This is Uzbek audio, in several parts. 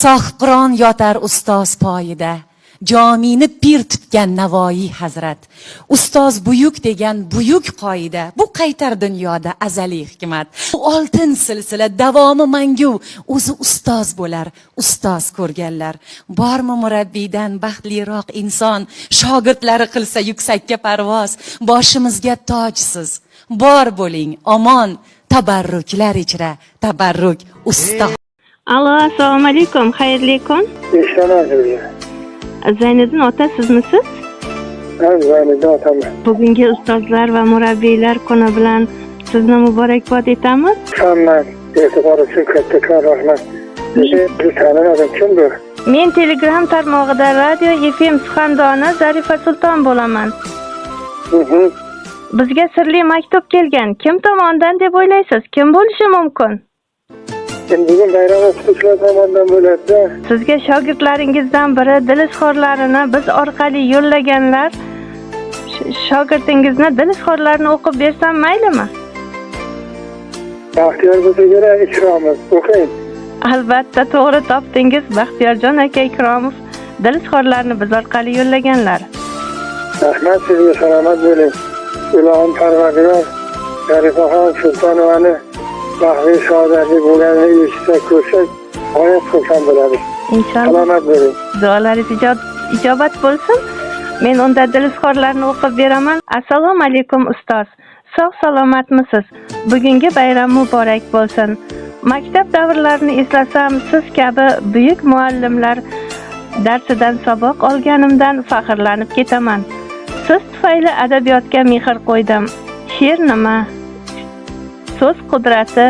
Sohibqiron yotar ustoz poyida, jamini pir tutgan Navoiy hazrat. Ustoz buyuk degan buyuk qoida, bu qaytar dunyoda azaliy hikmat. Bu oltin silsila davomi mangu, o'zi ustoz bo'lar, ustoz ko'rganlar. Bormi murabbiydan baxtliroq inson, shogirdlari qilsa yuksakka parvoz, boshimizga tojsiz. Bor bo'ling, omon, tabarruklar ichra, tabarruk ustoz. Alo, assalomu alaykum, xayrli kun. Zayniddin ota sizmisiz? Ha, Zayniddin otaman. Bugungi ustozlar va murabbiylar kuni bilan sizni muborakbod etamiz. Hamma e'tibor uchun kattakon rahmat. Sizni tanımadim, kim bu? Men Telegram tarmog'ida Radio FM suxandoni Zarifa Sulton bo'laman. Bizga sirli maktub kelgan. Kim tomonidan deb o'ylaysiz? Kim bo'lishi mumkin? Bugun bayram o'qituvchilar tomonidan bo'ladi. Sizga shogirdlaringizdan biri dil izhorlarini biz orqali yo'llaganlar. Shogirdingizni dil izhorlarini o'qib bersam maylimi? Baxtiyor bo'lsa kerak, Ikromov o'qing. Albatta, to'g'ri topdingiz. Baxtiyorjon aka Ikromov dil izhorlarini biz orqali yo'llaganlar. Rahmat, sizga salomat bo'ling. Ilohim Parvardigor Zarifaxon Sultonovani baxtli saodatli bo'lganini eshitsak, ko'rsak, g'oyat xursand bo'lamiz. Inshaalloh. Salomat bo'ling. Duolaringiz ijobat bo'lsin. Men unda dil izhorlarini o'qib beraman. Assalomu alaykum ustoz. Sog' salomatmisiz? Bugungi bayram muborak bo'lsin. Maktab davrlarini eslasam, siz kabi buyuk muallimlar darsidan saboq olganimdan faxrlanib ketaman. Siz tufayli adabiyotga mehr qo'ydim. She'r nima? So'z qudrati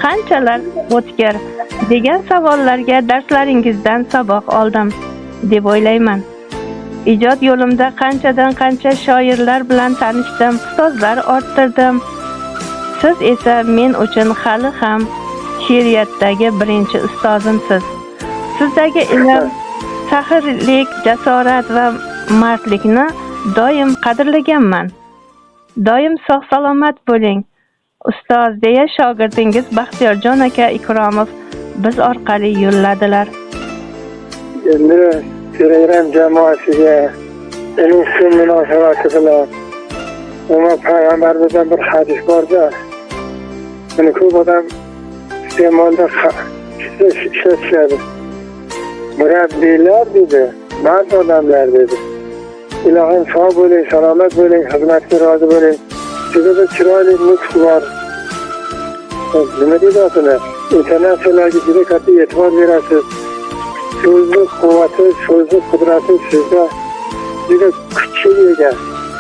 qanchalar o'tkir degan savollarga darslaringizdan saboq oldim deb o'ylayman. Ijod yo'limda qanchadan qancha shoirlar bilan tanishdim, ustozlar orttirdim. Siz esa men uchun hali ham she'riyatdagi birinchi ustozimsiz. Sizdagi ilm, sahrlik, jasorat va mardlikni doim qadrlaganman. Doim sog' salomat bo'ling. Ustoz deya shogirdingiz Baxtiyorjon aka Ikromov biz orqali yo'lladilar. Endi Telegram jamoasiga ilm munosabati bilan Umar payg'ambarimizdan bir hadis borda, buni ko'p odam iste'molda ishlatishadi. Murabbiylar dedi, mard odamlar dedi. Ilohim sog' bo'ling, salomat bo'ling, xizmatga rozi bo'ling. Sizda bir chiroyli nutq bor. Nima deydi otini? Internatsiyalarga juda katta e'tibor berasiz. So'zning quvvati, so'zning qudrati sizda juda kuchli ega.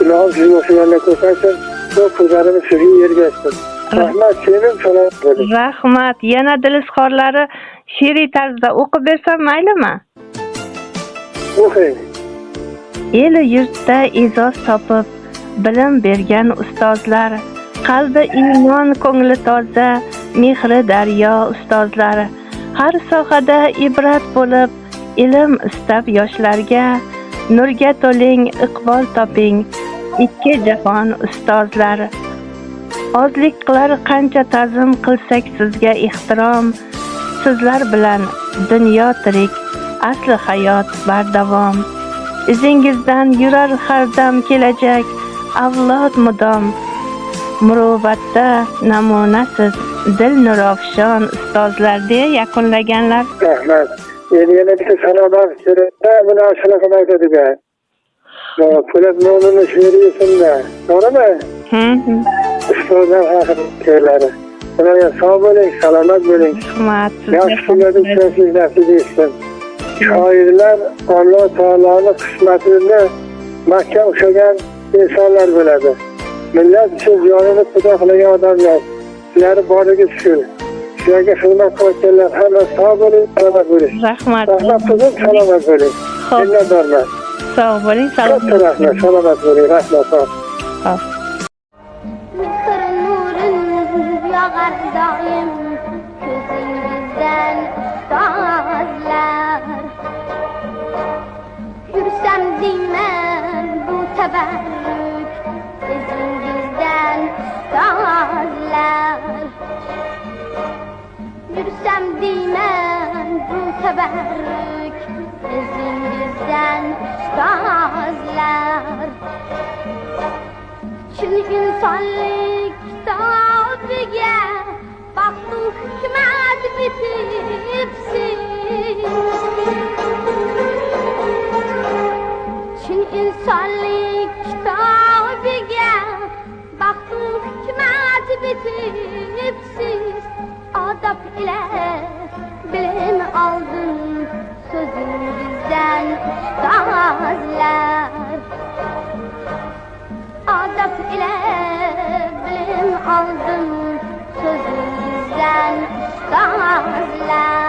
Ilohim sizni o'shalarga ko'rsatsin, bu ko'zlarimiz sizga ergashsin. Rahmat, sevim, salomat bo'ling. Rahmat. Yana dil izhorlari she'riy tarzda o'qib bersam maylimi? O'qing. El yurtda e'zoz topib bilim bergan ustozlar, qalbi iymon, ko'ngli toza, mehri daryo ustozlar, har sohada ibrat bo'lib, ilm istab yoshlarga, nurga to'ling, iqbol toping, ikki jahon ustozlar. Ozlik qilar qancha ta'zim qilsak sizga ehtirom, sizlar bilan dunyo tirik, asli hayot bardavom. Izingizdan yurar har dam kelajak avlod mudom. Muruvvatda namunasiz dil nurofshon ustozlar deya yakunlaganlar. Rahmat. Yana bitta salomat kerakda, buni shunaqa aytadigan. Po'lat Mo'minning she'ri esimda. To'g'rimi? Ustozlar haqida she'rlari. Ularga sog' bo'ling, salomat bo'ling. Rahmat. Yaxshi kunlarda uchrashishni nasib etsin. Shoirlar Alloh taoloning qismatini mahkam ushlagan insonlar bo'ladi. Millat uchun jonini fido qilgan odamlar. Sizlar boriga shukur. Sizlarga xizmat qilayotganlar hamma sog' bo'ling, salomat bo'ling. Rahmat. Rahmat qilib, salomat bo'ling. Minnatdorman. Sog' bo'ling, salomat bo'ling. Rahmat, salomat bo'ling. Rahmat. Hop. Mehr nurun yog'ar doim ko'zingizdan ustozlar. Yursam deyman bu tabarruk izingizdan ustozlar. Yursam deyman bu tabarruk teberrük izingizden ustazlar. Çin insonlik kitobiga baxt-u hikmat bitibsiz. Çin insonlik kitobiga baxt-u hikmat bitibsiz. Odob ile bilim oldim sözünüzden ustazlar. Odob ile bilim oldim sözünüzden ustazlar.